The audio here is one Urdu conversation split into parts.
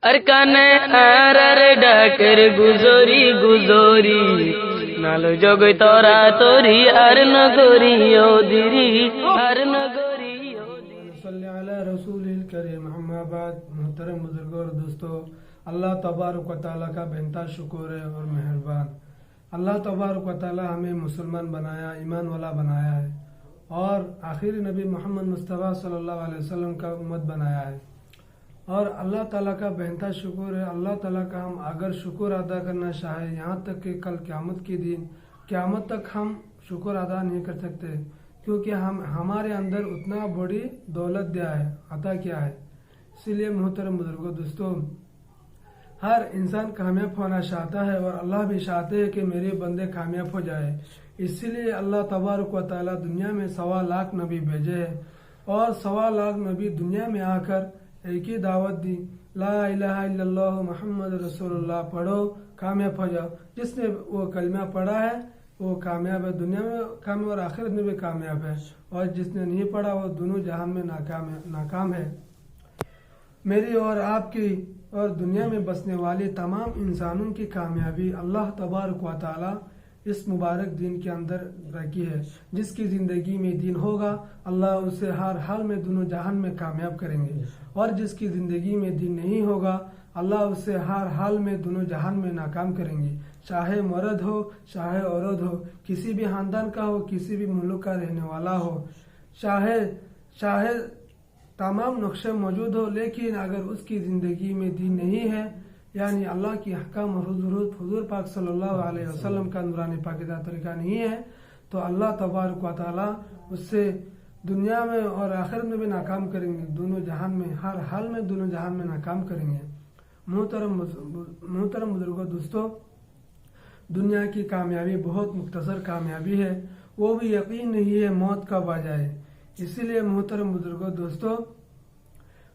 আরকানে আরার ডাকের গুজরি গুজরি নালো জগই তরা তরি আর নগরি ওদিরি আর নগরি صلی علی رسول الکریم اما بعد محترم بزرگوں اور دوستوں، اللہ تبارک و تعالیٰ کا بہتا شکر ہے اور مہربان۔ اللہ تبارک و تعالیٰ ہمیں مسلمان بنایا، ایمان والا بنایا ہے اور آخری نبی محمد مصطفیٰ صلی اللہ علیہ وسلم کا امت بنایا ہے، اور اللہ تعالیٰ کا بہتا شکر ہے۔ اللہ تعالیٰ کا ہم اگر شکر ادا کرنا چاہیں، یہاں تک کہ کل قیامت کے دن قیامت تک ہم شکر ادا نہیں کر سکتے، کیونکہ ہمارے اندر اتنا بڑی دولت دیا ہے، عطا کیا ہے۔ اسی لیے محترم بزرگوں دوستوں، ہر انسان کامیاب ہونا چاہتا ہے اور اللہ بھی چاہتے ہیں کہ میرے بندے کامیاب ہو جائے۔ اسی لیے اللہ تبارک و تعالیٰ دنیا میں 1.25 لاکھ نبی بھیجے ہیں، اور 1.25 لاکھ نبی دنیا میں آ کر ایک ہی دعوت دی، لا الہ الا اللہ محمد رسول اللہ پڑھو کامیاب ہو جاؤ۔ جس نے وہ کلمہ پڑھا ہے وہ کامیاب ہے، دنیا میں کامیاب اور آخرت میں بھی کامیاب ہے، اور جس نے نہیں پڑھا وہ دونوں جہان میں ناکام ہے۔ میری اور آپ کی اور دنیا میں بسنے والے تمام انسانوں کی کامیابی اللہ تبارک و تعالی اس مبارک دین کے اندر رکھی ہے۔ جس کی زندگی میں دین ہوگا اللہ اسے ہر حال میں دونوں جہان میں کامیاب کریں گے، اور جس کی زندگی میں دین نہیں ہوگا اللہ اسے ہر حال میں دونوں جہان میں ناکام کریں گے، چاہے مرد ہو چاہے عورت ہو، کسی بھی خاندان کا ہو، کسی بھی ملک کا رہنے والا ہو، چاہے تمام نقشے موجود ہو، لیکن اگر اس کی زندگی میں دین نہیں ہے، یعنی اللہ کی احکام اور حضور پاک صلی اللہ علیہ وسلم کا نورانی پاکیزہ طریقہ نہیں ہے، تو اللہ تبارک و تعالی اس سے دنیا میں اور آخرت میں بھی ناکام کریں گے، دونوں جہان میں ہر حال میں دونوں جہان میں ناکام کریں گے۔ محترم بزرگوں دوستوں، دنیا کی کامیابی بہت مختصر کامیابی ہے، وہ بھی یقین نہیں ہے موت کب آ جائے۔ اسی لیے محترم بزرگوں دوستوں،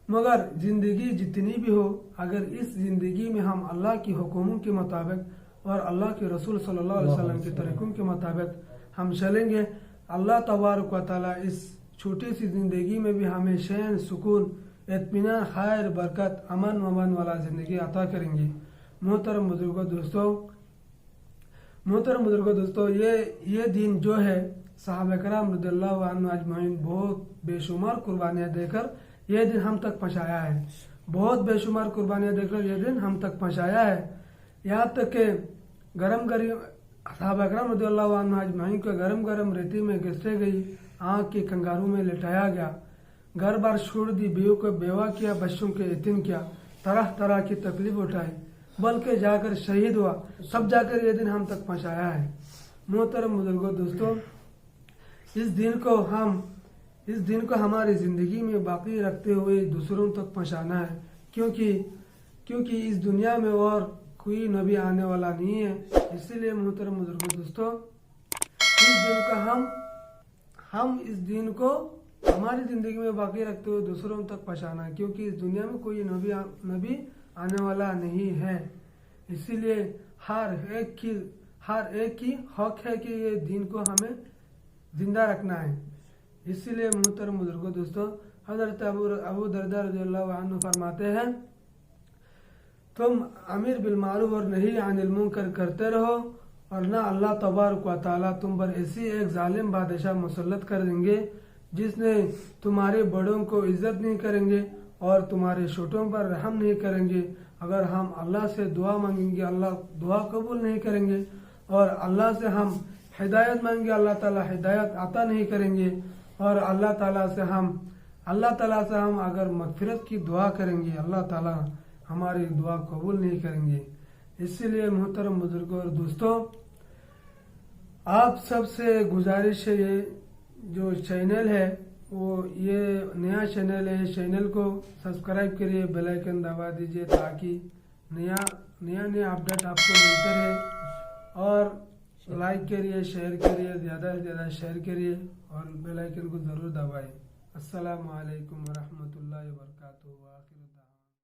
مگر زندگی جتنی بھی ہو، اگر اس زندگی میں ہم اللہ کی حکموں کے مطابق اور اللہ کے رسول صلی اللہ علیہ وسلم کے طریقوں کے مطابق ہم چلیں گے، اللہ تبارک و تعالیٰ اس چھوٹی سی زندگی میں بھی ہمیں چین، سکون، اطمینان، خیر، برکت، امن والا زندگی عطا کریں گے۔ محترم بزرگوں دوستوں، یہ دین جو ہے صحابہ کرام رضی اللہ عنہ اجمعین بہت بے شمار قربانیاں دے کر یہ دن ہم تک پہنچایا ہے، بہت بے شمار قربانیاں دے کر یہ دن ہم تک پہنچایا ہے، یہاں تک کہ صحابہ کرام رضی اللہ عنہ اجمعین کو گرم ریتی میں گھسٹے گئی، آنکھ کے کنگاروں میں لٹایا گیا، گھر بار چھوڑ دی، بیوی کو بیوہ کیا، بچوں کے یتیم کیا، طرح کی تکلیف اٹھائی، بلکہ جا کر شہید ہوا، سب جا کر یہ دن ہم تک پہنچایا ہے۔ محترم بزرگوں دوستوں، اس دن کو ہماری زندگی میں باقی رکھتے ہوئے دوسروں تک پہنچانا ہے، کیونکہ اس دنیا میں اور کوئی نبی آنے والا نہیں ہے۔ اسی لیے محترم بزرگوں دوستوں، اس دن کو ہماری زندگی میں باقی رکھتے ہوئے دوسروں تک پہنچانا ہے، کیونکہ اس دنیا میں کوئی نبی آنے والا نہیں ہے۔ اسی لیے ہر ایک کی حق ہے کہ یہ دین کو ہمیں زندہ رکھنا ہے۔ اسی لیے محترم بزرگوں دوستوں، حضرت ابو درداء رضی اللہ عنہ فرماتے ہیں، تم امر بالمعروف اور نہی عن المنکر کرتے رہو، اور نہ اللہ تبارک و تعالیٰ تم پر ایسی ایک ظالم بادشاہ مسلط کر دیں گے جس نے تمہارے بڑوں کو عزت نہیں کریں گے اور تمہارے چھوٹوں پر رحم نہیں کریں گے۔ اگر ہم اللہ سے دعا مانگیں گے اللہ دعا قبول نہیں کریں گے، اور اللہ سے ہم ہدایت مانگیں گے اللہ تعالیٰ ہدایت عطا نہیں کریں گے، اور اللہ تعالیٰ سے ہم اگر مغفرت کی دعا کریں گے اللہ تعالیٰ ہماری دعا قبول نہیں کریں گے۔ اسی لیے محترم بزرگوں اور دوستوں، آپ سب سے گزارش ہے، یہ جو چینل ہے وہ یہ نیا چینل ہے، اس چینل کو سبسکرائب کریے، بیل آئیکن دبا دیجیے تاکہ نیا اپڈیٹ آپ کو ملتے رہے، اور لائک کریے، شیئر کریے، زیادہ سے زیادہ شیئر کریے، اور بیل آئیکن کو ضرور دبائیں۔ السلام علیکم ورحمۃ اللہ وبرکاتہ۔